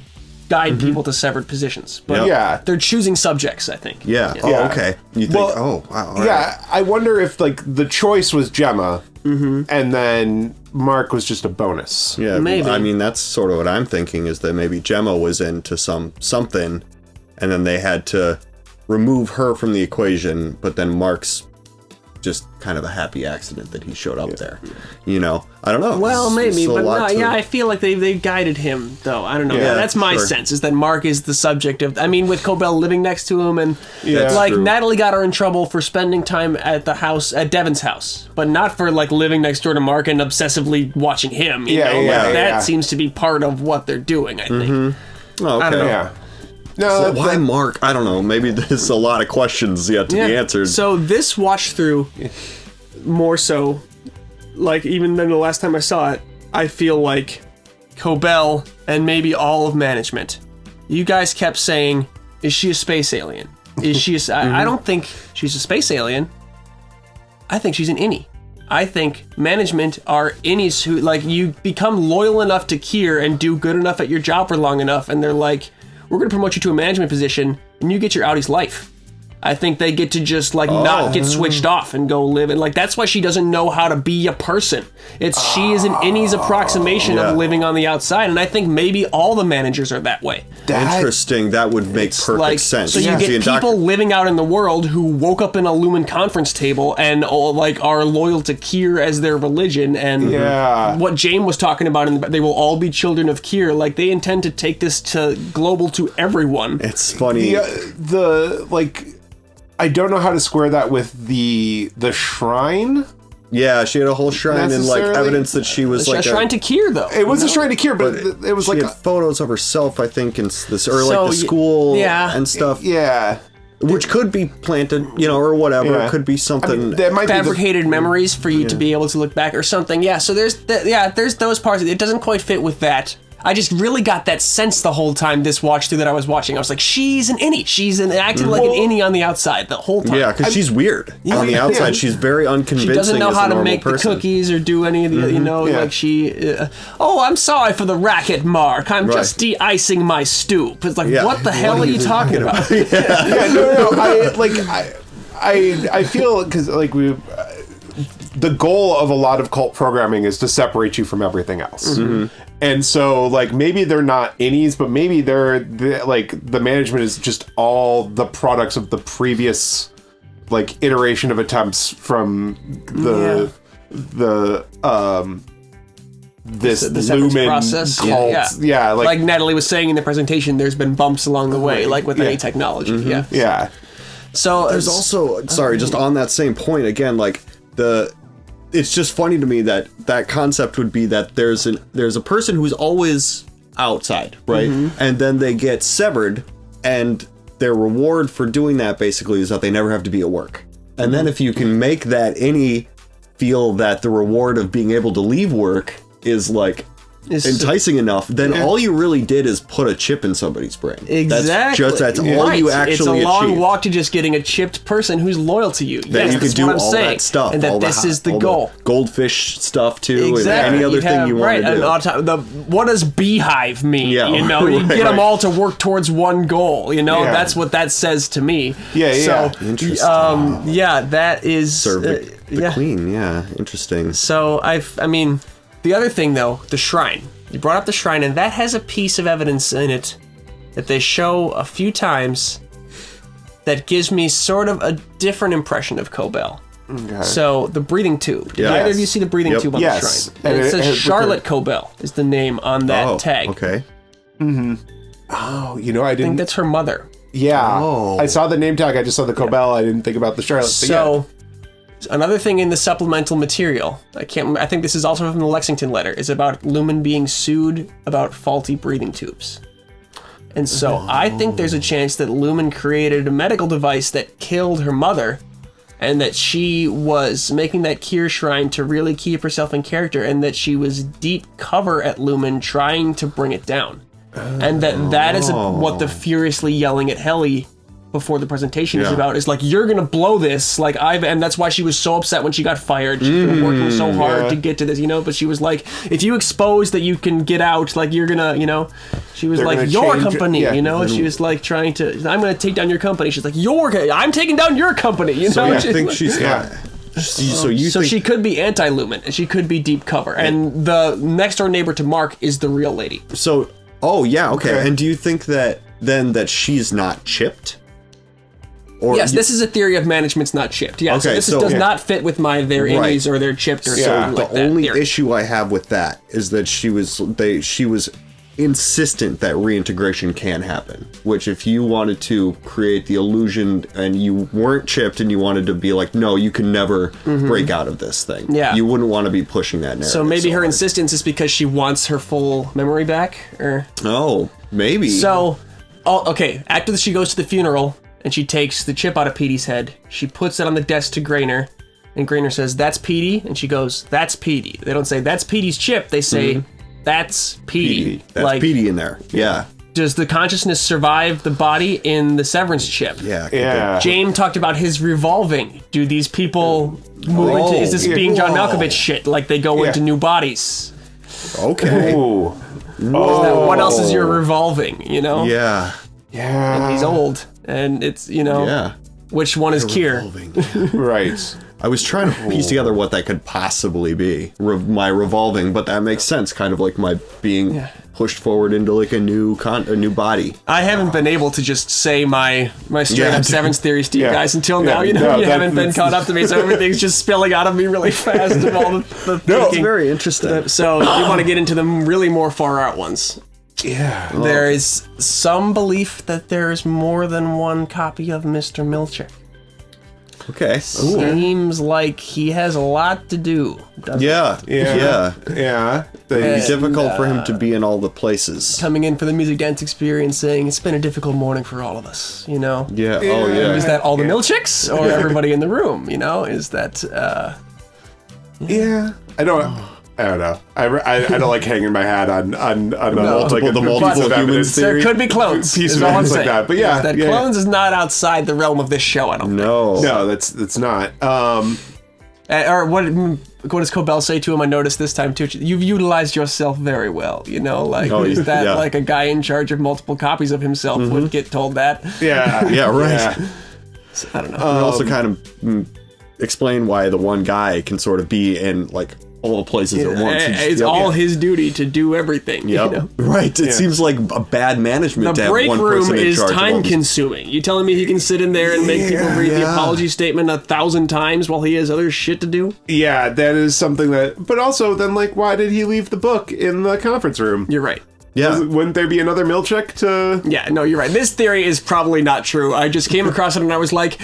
Speaker 4: guide people to severed positions. But they're choosing subjects, I think.
Speaker 2: Okay. You think, wow. All right.
Speaker 3: I wonder if like the choice was Gemma, and then Mark was just a bonus.
Speaker 2: Yeah, maybe. I mean, that's sort of what I'm thinking, is that maybe Gemma was into something, and then they had to remove her from the equation, but then Mark's just kind of a happy accident that he showed up there. You know? I don't know.
Speaker 4: Well, maybe, but no, I feel like they guided him, though. I don't know. Yeah, that's my sense, is that Mark is the subject of... I mean, with Cobell living next to him, and like Natalie got her in trouble for spending time at the house, at Devin's house, but not for like living next door to Mark and obsessively watching him. You know? That seems to be part of what they're doing, I think.
Speaker 2: Oh, okay.
Speaker 4: I don't know.
Speaker 2: No, so why Mark? I don't know. Maybe there's a lot of questions yet to be answered.
Speaker 4: So this watch through, more so, like even than the last time I saw it, I feel like Cobell and maybe all of management, you guys kept saying, "Is she a space alien?" Is she? I don't think she's a space alien. I think she's an innie. I think management are innies who, like, you become loyal enough to Kier and do good enough at your job for long enough, and they're like, we're going to promote you to a management position, and you get your Audie's life. I think they get to just, like, not get switched off and go live. And, like, that's why she doesn't know how to be a person. She is an innie's approximation of living on the outside. And I think maybe all the managers are that way.
Speaker 2: Interesting. That would make perfect sense.
Speaker 4: So you get people living out in the world who woke up in a Lumen conference table and, like, are loyal to Kier as their religion. And what Jane was talking about, they will all be children of Kier. Like, they intend to take this to global to everyone.
Speaker 2: It's funny.
Speaker 3: I don't know how to square that with the shrine.
Speaker 2: Yeah, she had a whole shrine and like evidence that she was like
Speaker 4: a shrine to Kier, though.
Speaker 3: It was a shrine to Kier, but it was
Speaker 2: she
Speaker 3: like
Speaker 2: had photos of herself, I think, in this like the school and stuff.
Speaker 3: Yeah.
Speaker 2: Which could be planted, or whatever. It could be something. I mean,
Speaker 3: that might
Speaker 4: fabricated memories for you to be able to look back or something. Yeah, so there's those parts. It doesn't quite fit with that. I just really got that sense the whole time this watch through that I was watching. I was like, she's an innie. She's acting like an innie on the outside the whole time.
Speaker 2: Yeah, because she's weird. On the outside, she's very unconvincing.
Speaker 4: She doesn't know how to make
Speaker 2: person.
Speaker 4: the cookies or do any of the, like she, I'm sorry for the racket, Mark. I'm just de-icing my stoop. It's like, what the hell are you talking about?
Speaker 3: I feel, because like the goal of a lot of cult programming is to separate you from everything else. And so, like, maybe they're not innies, but maybe they're like, the management is just all the products of the previous, like, iteration of attempts from the Lumen
Speaker 4: process
Speaker 3: cult.
Speaker 4: Yeah, like Natalie was saying in the presentation, there's been bumps along the way, like with any technology.
Speaker 3: Yeah.
Speaker 4: So
Speaker 2: there's also, just on that same point again, like it's just funny to me that concept would be that there's a person who's always outside, right? And then they get severed, and their reward for doing that basically is that they never have to be at work. And then if you can make that any feel that the reward of being able to leave work is like enticing enough, then all you really did is put a chip in somebody's brain.
Speaker 4: Exactly.
Speaker 2: That's all you actually
Speaker 4: It's a long
Speaker 2: achieved.
Speaker 4: walk to just getting a chipped person who's loyal to you.
Speaker 2: That you could do all that stuff.
Speaker 4: And that this is the goal.
Speaker 2: The goldfish stuff too,
Speaker 4: Exactly.
Speaker 2: and any other thing you want to do.
Speaker 4: What does beehive mean?
Speaker 2: Yeah,
Speaker 4: you get them all to work towards one goal. That's what that says to me. So,
Speaker 2: interesting.
Speaker 4: That is
Speaker 2: serve the queen. Yeah, interesting.
Speaker 4: So the other thing, though, the shrine. You brought up the shrine, and that has a piece of evidence in it that they show a few times that gives me sort of a different impression of Cobell. Okay. So, the breathing tube. Did either of you see the breathing tube on the shrine? And it says Charlotte Cobell is the name on that tag.
Speaker 2: Okay.
Speaker 3: Oh, I
Speaker 4: think that's her mother.
Speaker 3: Yeah. I saw the name tag. I just saw the Cobell. I didn't think about the Charlotte.
Speaker 4: So... Another thing in the supplemental material, I think this is also from the Lexington letter, is about Lumen being sued about faulty breathing tubes. And so I think there's a chance that Lumen created a medical device that killed her mother, and that she was making that Kier shrine to really keep herself in character, and that she was deep cover at Lumen trying to bring it down. And that is what the furiously yelling at Helly before the presentation is about, is like, you're gonna blow this, like and that's why she was so upset when she got fired. She's been working so hard to get to this, but she was like, if you expose that you can get out, like, you're gonna, she was like, your company, she was like trying to, I'm gonna take down your company. She's like, I'm taking down your company,
Speaker 2: So I think she's
Speaker 4: So she could be anti-Lumen, and she could be deep cover, and the next door neighbor to Mark is the real lady.
Speaker 2: So, okay. And do you think that then that she's not chipped?
Speaker 4: Yes, this is a theory of management's not chipped. Yeah, so this does not fit with my their innies or their chipped or something like that.
Speaker 2: The only issue I have with that is that she was insistent that reintegration can happen, which if you wanted to create the illusion and you weren't chipped and you wanted to be like, no, you can never break out of this thing. Yeah. You wouldn't want to be pushing that narrative.
Speaker 4: So maybe her insistence is because she wants her full memory back?
Speaker 2: Oh, maybe.
Speaker 4: So, after she goes to the funeral, and she takes the chip out of Petey's head. She puts it on the desk to Grainer, and Grainer says, "That's Petey," and she goes, "That's Petey." They don't say, "That's Petey's chip." They say, "That's Petey."
Speaker 2: That's Petey in there. Yeah.
Speaker 4: does the consciousness survive the body in the Severance chip?
Speaker 3: Yeah.
Speaker 4: James talked about his revolving. Do these people move into? Is this being John Malkovich shit? Like they go into new bodies?
Speaker 2: Okay.
Speaker 3: Ooh.
Speaker 4: What else is your revolving? You know?
Speaker 2: Yeah.
Speaker 4: And he's old, and it's which one is Kier?
Speaker 3: Right.
Speaker 2: I was trying to piece together what that could possibly be. My revolving, but that makes sense. Kind of like my being pushed forward into like a new body.
Speaker 4: I haven't been able to just say my straight up Severance theories to you guys until now. You haven't been caught up to me, so everything's just spilling out of me really fast of all the
Speaker 2: No, it's very interesting.
Speaker 4: So you want to get into the really more far out ones.
Speaker 3: Yeah.
Speaker 4: There is some belief that there is more than one copy of Mr. Milchick.
Speaker 2: Okay.
Speaker 4: Seems like he has a lot to do.
Speaker 2: Yeah.
Speaker 3: It'd
Speaker 2: be difficult for him to be in all the places.
Speaker 4: Coming in for the music dance experience saying, it's been a difficult morning for all of us, you know?
Speaker 2: Yeah. Oh, yeah.
Speaker 4: Is that all the Milchicks or everybody in the room, you know? Is that,
Speaker 3: Yeah. I don't know. I don't like hanging my hat on
Speaker 2: the multiple humans theory.
Speaker 4: There could be clones.
Speaker 3: Piece of evidence like that, but
Speaker 4: clones is not outside the realm of this show. I don't think.
Speaker 3: No, that's not.
Speaker 4: Or what does Cobell say to him? I noticed this time too. You've utilized yourself very well. You know, like is that like a guy in charge of multiple copies of himself would get told that?
Speaker 3: Yeah.
Speaker 2: Yeah. Right.
Speaker 3: Yeah.
Speaker 4: So, I don't know.
Speaker 2: We also kind of explain why the one guy can sort of be in like all the places at once.
Speaker 4: It's all his duty to do everything.
Speaker 2: Yep.
Speaker 4: You know?
Speaker 2: Right. It seems like a bad management to have
Speaker 4: break
Speaker 2: one
Speaker 4: room
Speaker 2: person in
Speaker 4: is
Speaker 2: charge of all
Speaker 4: time
Speaker 2: these.
Speaker 4: consuming. You telling me he can sit in there and make people read the apology statement 1,000 times while he has other shit to do?
Speaker 3: Yeah, that is something that. But also, then, like, why did he leave the book in the conference room?
Speaker 4: You're right.
Speaker 2: Yeah.
Speaker 3: Wouldn't there be another Milchick to?
Speaker 4: Yeah, no, you're right. This theory is probably not true. I just came across it and I was like,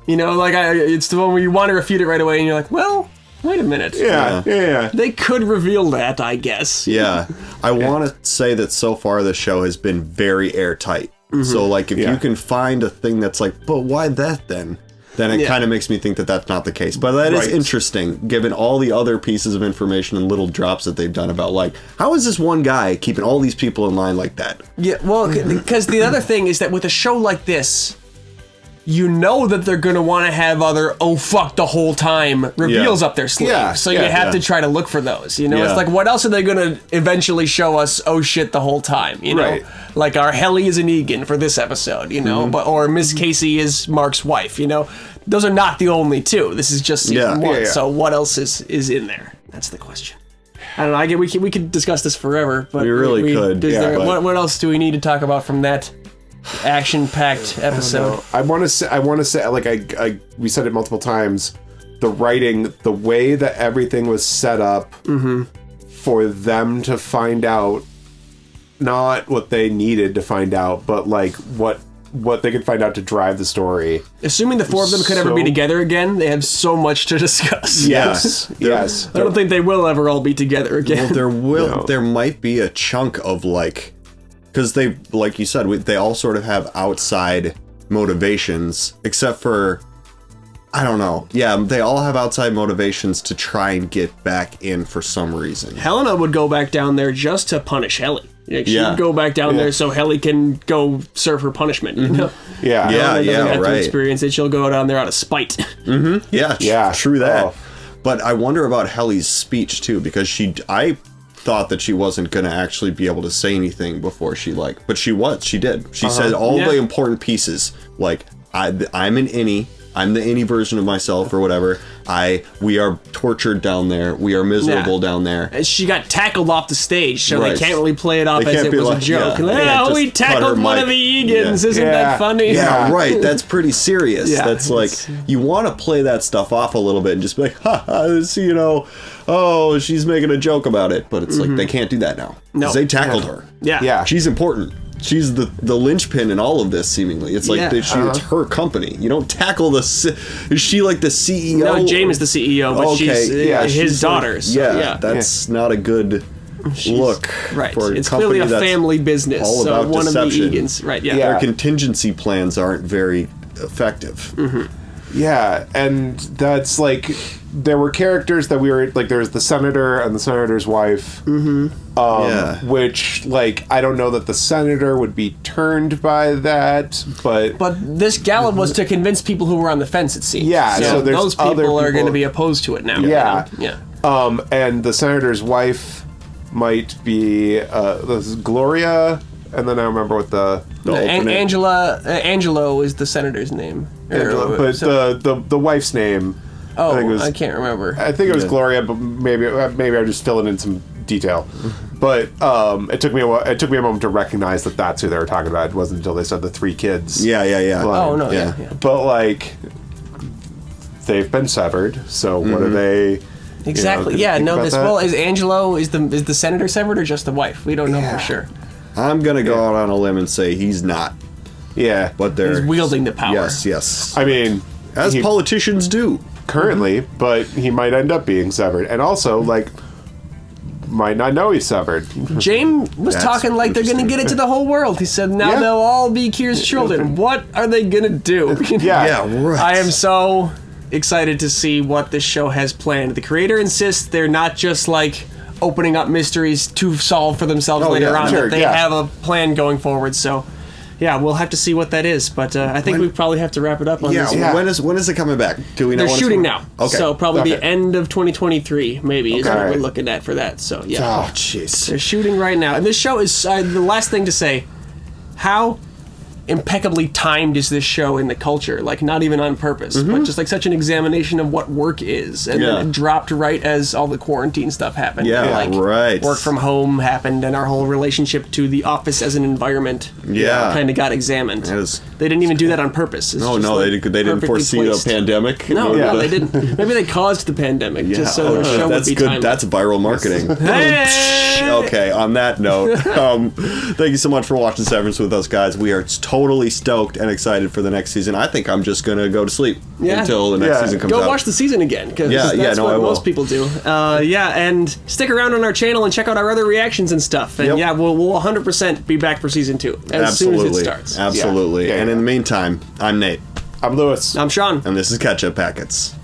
Speaker 4: you know, like it's the one where you want to refute it right away and you're like, well, wait a minute.
Speaker 3: Yeah.
Speaker 4: They could reveal that, I guess.
Speaker 2: Yeah. I want to say that so far the show has been very airtight. So, like, if you can find a thing that's like, but why that then? Then it kind of makes me think that that's not the case. But that is interesting, given all the other pieces of information and little drops that they've done about, like, how is this one guy keeping all these people in line like that?
Speaker 4: Yeah, well, because the other thing is that with a show like this, you know that they're going to want to have other, oh, fuck the whole time reveals up their sleeve.
Speaker 3: Yeah,
Speaker 4: so you have to try to look for those, you know? It's like, what else are they going to eventually show us, oh, shit, the whole time, you know?
Speaker 3: Right.
Speaker 4: Like our Helly is an Egan for this episode, you know? Or Miss Casey is Mark's wife, you know? Those are not the only two. This is just season one. So what else is in there? That's the question. I don't know. We could discuss this forever, but
Speaker 2: we really could.
Speaker 4: What else do we need to talk about from that action-packed episode?
Speaker 3: I want to say, like we said it multiple times. The writing, the way that everything was set up for them to find out, not what they needed to find out, but like what they could find out to drive the story.
Speaker 4: Assuming the four of them could ever be together again, they have so much to discuss.
Speaker 3: Yes.
Speaker 4: I don't think they will ever all be together again.
Speaker 2: Well, there might be a chunk of like, because they, like you said, they all sort of have outside motivations, except for, I don't know. Yeah, they all have outside motivations to try and get back in for some reason.
Speaker 4: Helena would go back down there just to punish Helly. Like, she'd go back down there so Helly can go serve her punishment, you know?
Speaker 2: Yeah,
Speaker 4: to experience it. She'll go down there out of spite.
Speaker 2: Yeah, true that. But I wonder about Helly's speech, too, because I thought that she wasn't going to actually be able to say anything before she, like... But she did. She said all the important pieces, like, I'm an innie. I'm the innie version of myself or whatever. We are tortured down there. We are miserable down there.
Speaker 4: And she got tackled off the stage, so they can't really play it off as it was a joke. We tackled one of the Egans. Isn't that funny?
Speaker 2: Yeah, right. That's pretty serious. That's like, you want to play that stuff off a little bit and just be like, you know, oh, she's making a joke about it. But it's like, they can't do that now. Because they tackled her.
Speaker 4: Yeah.
Speaker 2: She's important. She's the linchpin in all of this, seemingly. It's like it's her company. You don't tackle is she like the CEO?
Speaker 4: No, James is the CEO, but she's his daughter.
Speaker 2: Like, so that's not a good look.
Speaker 4: Right.
Speaker 2: For
Speaker 4: it's clearly a family business.
Speaker 2: All about
Speaker 4: one
Speaker 2: deception.
Speaker 4: of the Egans. Right,
Speaker 2: Their contingency plans aren't very effective.
Speaker 3: Yeah, and that's like there were characters that we were like. There's the senator and the senator's wife. Which like I don't know that the senator would be turned by that, but
Speaker 4: this gala was to convince people who were on the fence. It seems.
Speaker 3: Yeah, so there's
Speaker 4: those people are going to be opposed to it now.
Speaker 3: Yeah,
Speaker 4: yeah.
Speaker 3: And the senator's wife might be this is Gloria, and then I remember what the
Speaker 4: Angelo is the senator's name.
Speaker 3: Angela, but the wife's name.
Speaker 4: I can't remember.
Speaker 3: I think it was Gloria, but maybe I'm just filling in some detail. But it took me a while, it took me a moment to recognize that that's who they were talking about. It wasn't until they said the 3 kids.
Speaker 2: Yeah.
Speaker 3: But like, they've been severed. So what are they?
Speaker 4: Exactly. Is Angelo is the senator severed or just the wife? We don't know for sure.
Speaker 2: I'm gonna go out on a limb and say he's not.
Speaker 3: Yeah,
Speaker 2: but they're
Speaker 4: he's wielding the power.
Speaker 2: Yes.
Speaker 3: I mean,
Speaker 2: as politicians do
Speaker 3: currently, but he might end up being severed, and also like might not know he's severed.
Speaker 4: James was talking like they're going to get it to the whole world. He said now they'll all be Kier's children. What are they going to do?
Speaker 2: Right.
Speaker 4: I am so excited to see what this show has planned. The creator insists they're not just like opening up mysteries to solve for themselves later on. That they have a plan going forward. So, yeah, we'll have to see what that is. But I think we probably have to wrap it up on this.
Speaker 2: Yeah, when is it coming back? Do we know?
Speaker 4: They're shooting now.
Speaker 2: Okay.
Speaker 4: So probably the end of 2023 maybe is what we're looking at for that. So, yeah.
Speaker 2: Oh, jeez.
Speaker 4: They're shooting right now. And this show is, the last thing to say, how impeccably timed is this show in the culture, like not even on purpose, but just like such an examination of what work is, and then it dropped right as all the quarantine stuff happened. Work from home happened, and our whole relationship to the office as an environment kind of got examined. They didn't even do that on purpose. They
Speaker 2: didn't foresee the pandemic.
Speaker 4: No, they didn't. Maybe they caused the pandemic just so the show would be timed.
Speaker 2: That's viral marketing. Okay, on that note, thank you so much for watching Severance with us, guys. We are totally stoked and excited for the next season. I think I'm just gonna go to sleep until the next season comes out.
Speaker 4: Go watch the season again, because that's what most people do. And stick around on our channel and check out our other reactions and stuff. And we'll 100% be back for season 2 as soon as it starts.
Speaker 2: Absolutely. And in the meantime, I'm Nate.
Speaker 3: I'm Lewis.
Speaker 4: I'm Sean.
Speaker 2: And this is Ketchup Packets.